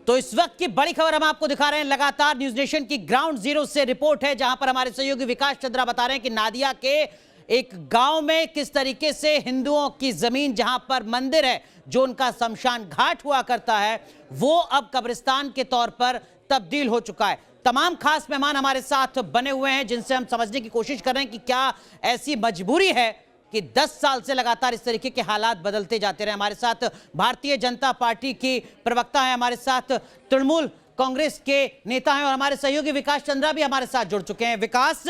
तो इस वक्त की बड़ी खबर हम आपको दिखा रहे हैं। लगातार न्यूज नेशन की ग्राउंड जीरो से रिपोर्ट है, जहां पर हमारे सहयोगी विकास चंद्रा बता रहे हैं कि नादिया के एक गांव में किस तरीके से हिंदुओं की जमीन, जहां पर मंदिर है, जो उनका शमशान घाट हुआ करता है, वो अब कब्रिस्तान के तौर पर तब्दील हो चुका है। तमाम खास मेहमान हमारे साथ बने हुए हैं, जिनसे हम समझने की कोशिश कर रहे हैं कि क्या ऐसी मजबूरी है कि 10 साल से लगातार इस तरीके के हालात बदलते जाते रहे। हमारे साथ भारतीय जनता पार्टी की प्रवक्ता है, हमारे साथ तृणमूल कांग्रेस के नेता हैं और हमारे सहयोगी विकास चंद्रा भी हमारे साथ जुड़ चुके हैं। विकास,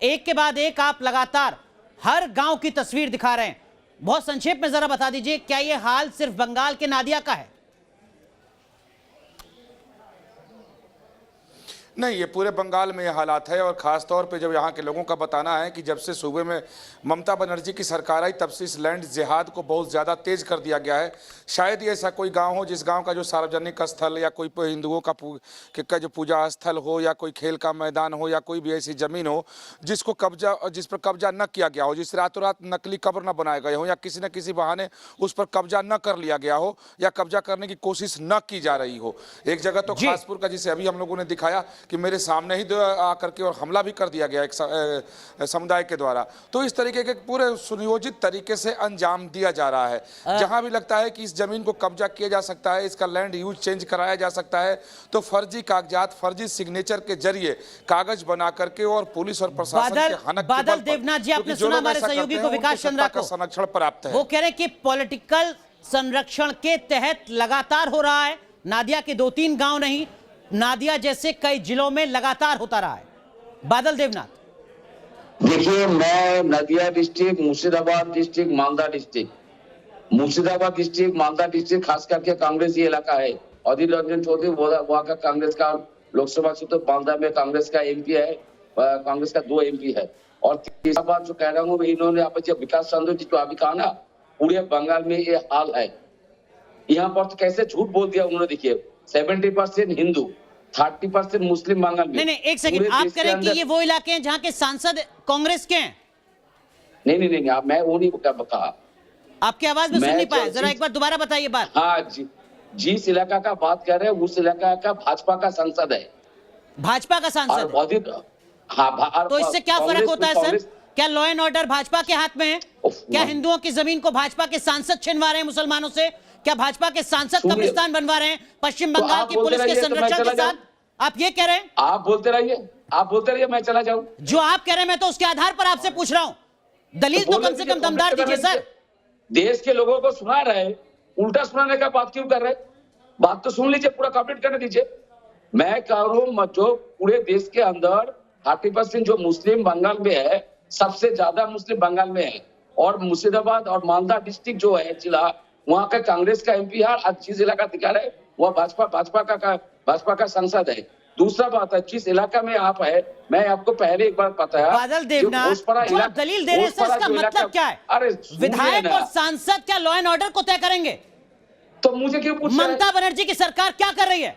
एक के बाद एक आप लगातार हर गांव की तस्वीर दिखा रहे हैं, बहुत संक्षेप में जरा बता दीजिए, क्या यह हाल सिर्फ बंगाल के नादिया का है? नहीं, ये पूरे बंगाल में ये हालात है। और ख़ास तौर पे जब यहाँ के लोगों का बताना है कि जब से सूबे में ममता बनर्जी की सरकार आई, तब से इस लैंड जिहाद को बहुत ज़्यादा तेज़ कर दिया गया है। शायद ये ऐसा कोई गांव हो जिस गांव का जो सार्वजनिक स्थल या कोई हिंदुओं का जो पूजा स्थल हो, या कोई खेल का मैदान हो, या कोई भी ऐसी ज़मीन हो जिस पर कब्जा न किया गया हो, जिस रातों रात नकली कब्र न बनाए गए हो, या किसी न किसी बहाने उस पर कब्जा न कर लिया गया हो, या कब्जा करने की कोशिश न की जा रही हो। एक जगह तो खासपुर का, जिसे अभी हम लोगों ने दिखाया कि मेरे सामने ही आकर के और हमला भी कर दिया गया एक समुदाय के द्वारा। तो इस तरीके के पूरे सुनियोजित तरीके से अंजाम दिया जा रहा है। जहां भी लगता है कि इस जमीन को कब्जा किया जा सकता है, इसका लैंड यूज चेंज कराया जा सकता है, तो फर्जी कागजात, फर्जी सिग्नेचर के जरिए कागज बना करके और पुलिस और प्रशासन के हनक के बादल देवनाथ जी, आपने सुना हमारे सहयोगी को विकास चंद्रा को, संरक्षण प्राप्त है। वो कह रहे हैं कि पॉलिटिकल संरक्षण के तहत लगातार हो रहा है। नादिया के 2-3 गांव नहीं, नादिया जैसे कई जिलों में लगातार होता रहा है। बादल देवनाथ, देखिए, मैं Nadia district, Murshidabad district, Malda district, Murshidabad district, Malda district, खास करके कांग्रेसी इलाका है। अधीर रंजन चौधरी वहाँ का कांग्रेस का लोकसभा क्षेत्र, मालदा में कांग्रेस का एमपी है, कांग्रेस का 2 एमपी है। और तीसरा बात जो कह रहा हूँ, इन्होंने विकास चंद्र जी जो अभी कहा ना, पूरे बंगाल में ये हाल है। यहाँ पर तो कैसे झूठ बोल दिया उन्होंने। देखिए, 70% हिंदू, 30% मुस्लिम बंगाल में। नहीं, एक सेकंड, आप कह रहे हैं कि ये वो इलाके हैं जहां के सांसद कांग्रेस के हैं? नहीं, आप, मैं वो नहीं कहा। आपकी आवाज में सुन नहीं पाया, जरा एक बार दोबारा बताइए बात। हाँ जी, जिस इलाका का बात कर रहे हैं, उस इलाका का भाजपा का सांसद है। भाजपा का सांसद? हाँ। तो इससे क्या फर्क होता है सर? क्या लॉ एंड ऑर्डर भाजपा के हाथ में है? क्या हिंदुओं की जमीन को भाजपा के सांसद छिनवा रहे हैं मुसलमानों से? क्या भाजपा के सांसद कब्रिस्तान बनवा रहे हैं पश्चिम बंगाल की पुलिस के संरक्षण के साथ? आप ये कह रहे हैं? आप बोलते रहिए, मैं चला जाऊं। जो आप कह रहे हैं, मैं तो उसके आधार पर आपसे पूछ रहा हूं। दलील तो कम से कम दमदार दीजिए सर। देश के लोगों को सुना रहे, उल्टा सुनाने का बात क्यों कर रहे? बात तो सुन लीजिए, पूरा कंप्लीट करने दीजिए। मैं कह रहा हूँ, जो पूरे देश के अंदर 30% जो मुस्लिम बंगाल में है, सबसे ज्यादा मुस्लिम बंगाल में है। और मुर्शिदाबाद और मालदा डिस्ट्रिक्ट जो है जिला, वहाँ का कांग्रेस का एमपी है। आज जिस इलाका दिखा रहे, वह भाजपा का सांसद है। दूसरा बात है, जिस इलाका में आप है, मैं आपको पहले एक बार बताया, बादल देवनाथ, जो दलील दे रहे हैं, इसका मतलब क्या है? अरे, विधायक और सांसद क्या लॉ एंड ऑर्डर को तय करेंगे? तो मुझे क्यों पूछ रहे हैं? ममता बनर्जी की सरकार क्या कर रही है?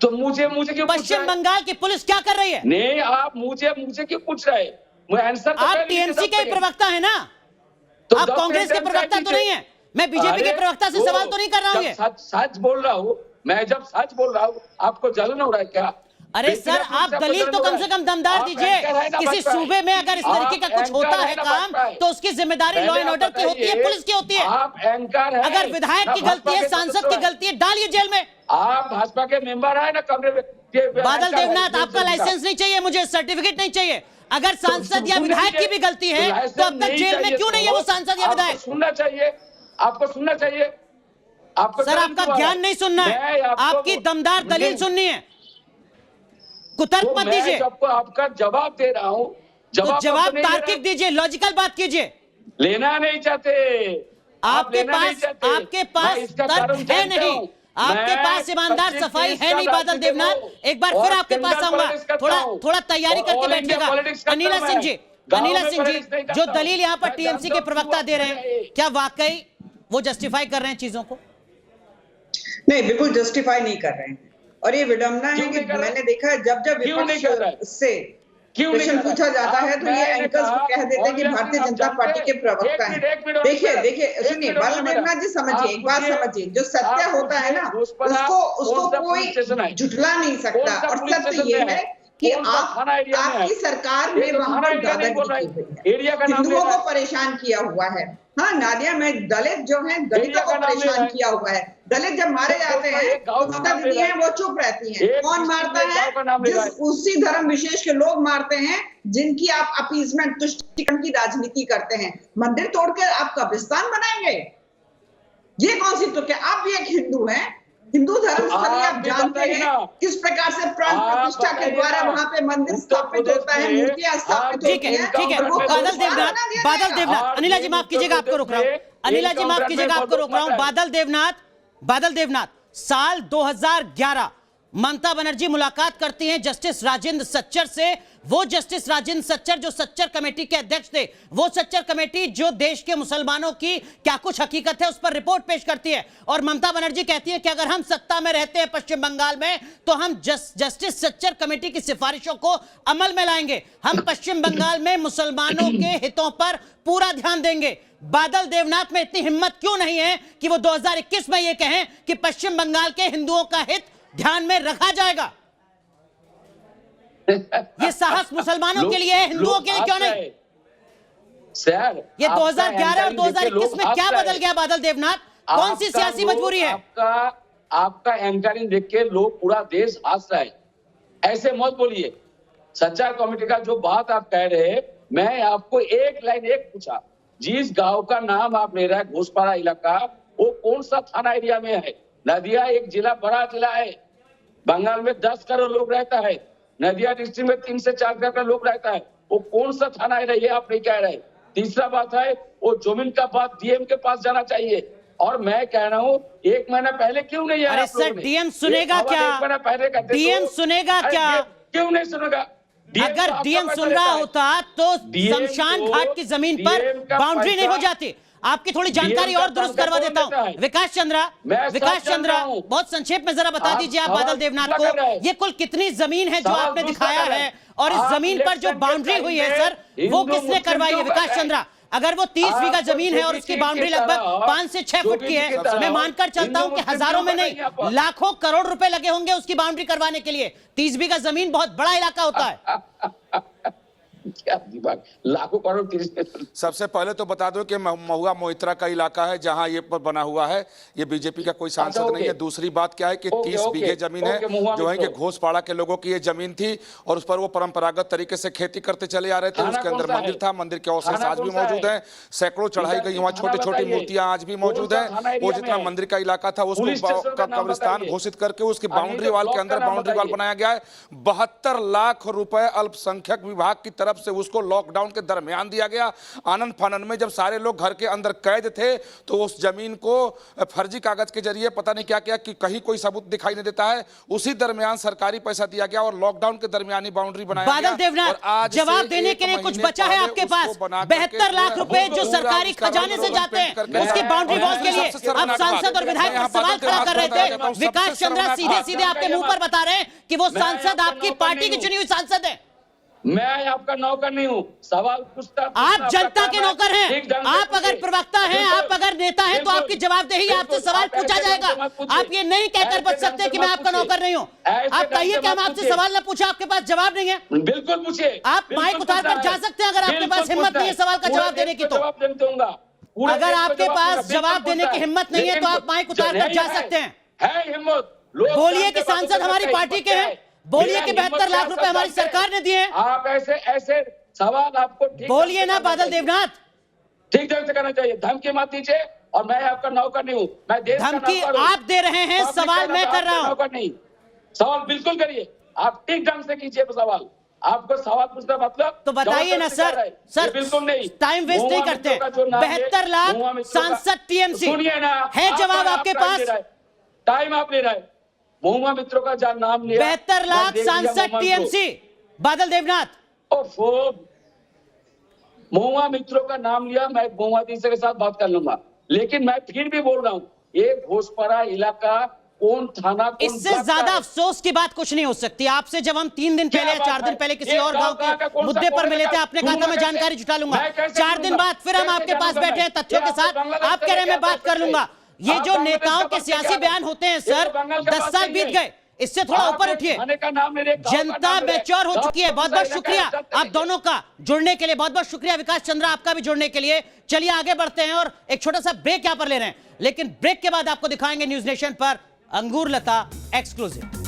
तो मुझे क्यों? पश्चिम बंगाल की पुलिस क्या कर रही है? नहीं, आप मुझे क्यों पूछ रहे हैं? आप टीएमसी के प्रवक्ता है ना, आप कांग्रेस के प्रवक्ता तो नहीं है। मैं बीजेपी के प्रवक्ता से सवाल तो नहीं कर रहा हूँ। सच बोल रहा हूँ मैं, जब सच बोल रहा हूँ, आपको जलन हो रहा है क्या? अरे सर, आप दलील तो कम से कम दमदार दीजिए। किसी सूबे में अगर इस तरीके का कुछ होता है काम, तो उसकी जिम्मेदारी लॉ एंड ऑर्डर की होती है, पुलिस की होती है। आप एंकर हैं। अगर विधायक की गलती है, सांसद की गलती है, डालिए जेल में। आप भाजपा के मेंबर है ना कमरे में। बादल देवनाथ, आपका लाइसेंस नहीं चाहिए मुझे, सर्टिफिकेट नहीं चाहिए। अगर सांसद या विधायक की भी गलती है, तो अब तक जेल में क्यों नहीं है वो सांसद या विधायक? सुनना चाहिए, आपको सुनना चाहिए। सर, आपका ज्ञान नहीं सुनना है, आपकी दमदार दलील सुननी है। कुतर्क मत दीजिए। आपका जवाब दे रहा हूँ, जवाब तार्किक दीजिए, लॉजिकल बात कीजिए। लेना नहीं चाहते आपके पास तर्क है नहीं, आपके पास ईमानदार सफाई है नहीं। बादल देवनाथ, एक बार फिर आपके पास आऊंगा, थोड़ा तैयारी करके बैठिएगा। अनिला सिंह जी, जो दलील यहाँ पर टीएमसी के प्रवक्ता दे रहे हैं, क्या वाकई वो जस्टिफाई कर रहे हैं चीजों को? नहीं, बिल्कुल जस्टिफाई नहीं कर रहे हैं। और ये विडंबना है कि मैंने देखा है, जब विपक्ष से क्यों नहीं क्वेश्चन कर रहा? पूछा जाता है तो ये मैंने एंकर्स को कहा, कह देते हैं कि ऑडियंस भारतीय आप जनता जानते पार्टी के हैं? प्रवक्ता एक हैं। मिनट, देखिए मैडम। देखिए एक सुनिए, मिनट, बलदेव नाथ जी समझिए, एक बात पूछिए, समझिए, जो सत्य आप होता है ना घोषपरा उसको कौन सा कोई पुलिस स्टेशन है? झुठला नहीं सकता। कौन सा और पुलिस सत्य स्टेशन ये में है कि कौन सा आप थाना एरिया में है? आपकी सरकार ये ने तो वहां थाना पर एरिया नहीं बोल दादागिरी रहा की है, हुई है, एरिया का नाम ले हिंदुओं रहा को है। परेशान किया हुआ है। हाँ, नादिया में दलित जो है, दलितों एरिया को का नाम ले रहा परेशान है। किया हुआ है। दलित जब मारे जाते हैं एक गांव तो का उसका नाम ले दीदी रहा है है। वो चुप रहती हैं। एक कौन डिस्ट्रिक्ट मारता में एक है? गांव का नाम ले रहा जिस है। उसी धर्म विशेष के लोग मारते हैं जिनकी आप अपीजमेंट, तुष्टिकरण की राजनीति करते हैं। मंदिर तोड़कर आप कब्रिस्तान बनाएंगे? ये कौन सी तुक है? आप भी एक हिंदू हैं, हिंदू धर्म तो स्थली आप आप भी जानते बताइए हैं ना। किस प्रकार से प्राण आप प्रतिष्ठा के बताइए द्वारा ना। वहां पे मंदिर उत्तर स्थापित प्रदेश होता है, में मूर्तियां स्थापित ठीक होती है, हैं, ठीक है। और वो बादल कब्रिस्तान देवनाथ, बना दिया बादल जाएगा। देवनाथ, अनिला जी माफ कीजिएगा, आपको रोक रहा हूं। अनिला जी माफ कीजिएगा, आपको रोक रहा हूं। बादल देवनाथ, साल 2011 ममता बनर्जी मुलाकात करती हैं जस्टिस राजेंद्र सच्चर से। वो जस्टिस राजेंद्र सच्चर जो सच्चर कमेटी के अध्यक्ष थे, वो सच्चर कमेटी जो देश के मुसलमानों की क्या कुछ हकीकत है उस पर रिपोर्ट पेश करती है। और ममता बनर्जी कहती है कि अगर हम सत्ता में रहते हैं पश्चिम बंगाल में तो हम जस्टिस सच्चर कमेटी की सिफारिशों को अमल में लाएंगे, हम पश्चिम बंगाल में मुसलमानों के हितों पर पूरा ध्यान देंगे। बादल देवनाथ में इतनी हिम्मत क्यों नहीं है कि वो 2021 में ये कहें कि पश्चिम बंगाल के हिंदुओं का हित ध्यान में रखा जाएगा? ये साहस मुसलमानों के लिए है, हिंदुओं के लिए क्यों नहीं? सर, ये 2011 और 2021 में क्या बदल गया बादल देवनाथ? कौन सी सियासी मजबूरी है? आपका एंकरिंग देख के लोग, पूरा देश हंस रहा है। ऐसे मत बोलिए। सच्चार कमेटी का जो बात आप कह रहे हैं, मैं आपको एक लाइन एक पूछा, जिस गांव का नाम आप ले रहे हैं घोषपारा इलाका, वो कौन सा थाना एरिया में है? नदिया एक जिला, बड़ा जिला है, बंगाल में 10 करोड़ लोग रहता है, नदिया डिस्ट्रिक्ट में 3 से 4 करोड़ लोग रहता है, वो कौन सा थाना है? ये आप नहीं कह रहे। तीसरा बात है, वो जमीन का बात डीएम के पास जाना चाहिए। और मैं कह रहा हूँ, 1 महीना पहले क्यों नहीं आया? अरे सर, डीएम सुनेगा क्या? 1 महीना पहले कहते डीएम सुनेगा क्या? क्यों नहीं सुनेगा? अगर डीएम सुन रहा होता तो शमशान घाट की जमीन पर बाउंड्री नहीं हो जाती। आपकी थोड़ी जानकारी और दुरुस्त करवा देता हूं। विकास चंद्रा, बहुत संक्षेप में जरा बता दीजिए आप बादल देवनाथ को, ये कुल कितनी जमीन है जो आपने दिखाया है, और इस जमीन पर जो बाउंड्री हुई है सर, वो किसने करवाई है? विकास चंद्रा, अगर वो 30 बीघा जमीन है और उसकी बाउंड्री लगभग 5 से 6 फुट की है, मैं मानकर चलता हूं कि हजारों में नहीं, लाखों करोड़ रुपए लगे होंगे उसकी बाउंड्री करवाने के लिए। 30 बीघा जमीन बहुत बड़ा इलाका होता है। क्या दिमाग, लाखों करोड़ 30। सबसे पहले तो बता दो कि महुआ मोहित्रा का इलाका है जहां ये पर बना हुआ है, ये बीजेपी का कोई सांसद नहीं है। दूसरी बात क्या है कि 30 बीघे जमीन है जो है कि घोषपाड़ा के लोगों की ये जमीन थी, और उस पर वो परंपरागत तरीके से खेती करते चले आ रहे थे। उसके अंदर मंदिर था, मंदिर के अवशेष आज भी मौजूद है, सैकड़ों चढ़ाई गई वहाँ छोटी छोटी मूर्तियां आज भी मौजूद है। वो जितना मंदिर का इलाका था उसको कब्रिस्तान घोषित करके उसकी बाउंड्री वाल के अंदर बाउंड्री वाल बनाया गया है। 72 लाख रुपए अल्पसंख्यक विभाग की तरफ से उसको लॉकडाउन के दरमियान दिया गया। आनंद फानंद में जब सारे लोग घर के अंदर कैद थे तो उस जमीन को फर्जी कागज के जरिए पता नहीं क्या क्या कि कहीं कोई सबूत दिखाई नहीं देता है, उसी दरमियान सरकारी पैसा दिया गया और लॉकडाउन के दरमियान ही बाउंड्री बनाया गया। बादल देवनाथ, जवाब देने के लिए कुछ बचा है आपके पास? 72 लाख रुपए जो सरकारी खजाने से जाते हैं उसकी बाउंड्री वॉल के लिए अब सांसद और विधायक सवाल खड़ा कर रहे थे। विकास चंद्रा सीधे सीधे आपके मुंह पर बता रहे हैं कि वो सांसद आपकी पार्टी की चुनी हुई सांसद है। मैं आपका नौकर नहीं हूँ, सवाल पूछता। आप जनता के नौकर हैं। आप अगर प्रवक्ता हैं, आप अगर नेता हैं, तो आपकी जवाबदेही, आपसे सवाल पूछा जाएगा। आप ये नहीं कहकर बच सकते कि मैं आपका नौकर नहीं हूँ। आप कहिए कि हम आपसे सवाल न पूछे, आपके पास जवाब नहीं है। बिल्कुल पूछिए। आप माइक उतार कर जा सकते हैं अगर आपके पास हिम्मत नहीं है सवाल का जवाब देने की। तो अगर आपके पास जवाब देने की हिम्मत नहीं है तो आप माइक उतार कर जा सकते हैं। है हिम्मत, बोलिए कि सांसद हमारी पार्टी के हैं, बोलिए कि 72 लाख रुपए हमारी सरकार ने दिए। आप ऐसे सवाल आपको बोलिए ना बादल देवनाथ, ठीक ढंग से करना चाहिए। धमकी मत दीजिए, और मैं आपका नौकर नहीं हूँ, मैं देश का धमकी नौकर हूँ। आप दे रहे हैं, सवाल मैं कर रहा हूँ। नौकर नहीं, सवाल बिल्कुल करिए, आप ठीक ढंग से कीजिए सवाल। आपको सवाल पूछना मतलब तो बताइए ना सर। सर बिल्कुल नहीं, टाइम वेस्ट नहीं करते। 72 लाख सांसद टीएमसी, सुनिए ना, है जवाब आपके पास? टाइम आप ले रहे हैं। महुआ मित्रों का जहाँ नाम लिया, 72 लाख सांसद टीएमसी, बादल देवनाथ। महुआ मित्रों का नाम लिया, मैं महुआ तीसरे के साथ बात कर लूंगा, लेकिन मैं फिर भी बोल रहा हूँ, ये घोषपारा इलाका कौन थाना, कौन इससे ब्लॉक ज्यादा का है। अफसोस की बात कुछ नहीं हो सकती आपसे। जब हम 3 दिन पहले या क्या 4 बात दिन है? पहले किसी एक और गांव गांव का के कौन सा मुद्दे पर कौन मिले थे, सा आपने कहा था मैं कैसे? जानकारी जुटा लूंगा। मैं कैसे 4 दिन जानूंगा? बाद फिर हम कैसे आपके पास जानूंगा बैठे हैं मैं? तथ्यों ये के आप साथ, बांग्लादेश आपके से बारे में लेके बात आते कर थे। लूंगा। ये आप जो बांग्लादेश नेताओं का के बात सियासी क्या बयान होते हैं ये तो सर, बंगाल का 10 बात साल नहीं बीत है। गए, इससे थोड़ा ऊपर उठिए। थाने का नाम मेरे गांव का जनता नाम मेरे मैच्योर हो गांव चुकी है। का बहुत बहुत इलाका शुक्रिया है, चलते आप रहिए। दोनों का जुड़ने के लिए, बहुत बहुत शुक्रिया विकास चंद्रा आपका भी जुड़ने के लिए। चलिए आगे बढ़ते हैं और एक छोटा सा ब्रेक यहां पर ले रहे हैं, लेकिन ब्रेक के बाद आपको दिखाएंगे न्यूज नेशन पर अंगूर लता एक्सक्लूसिव।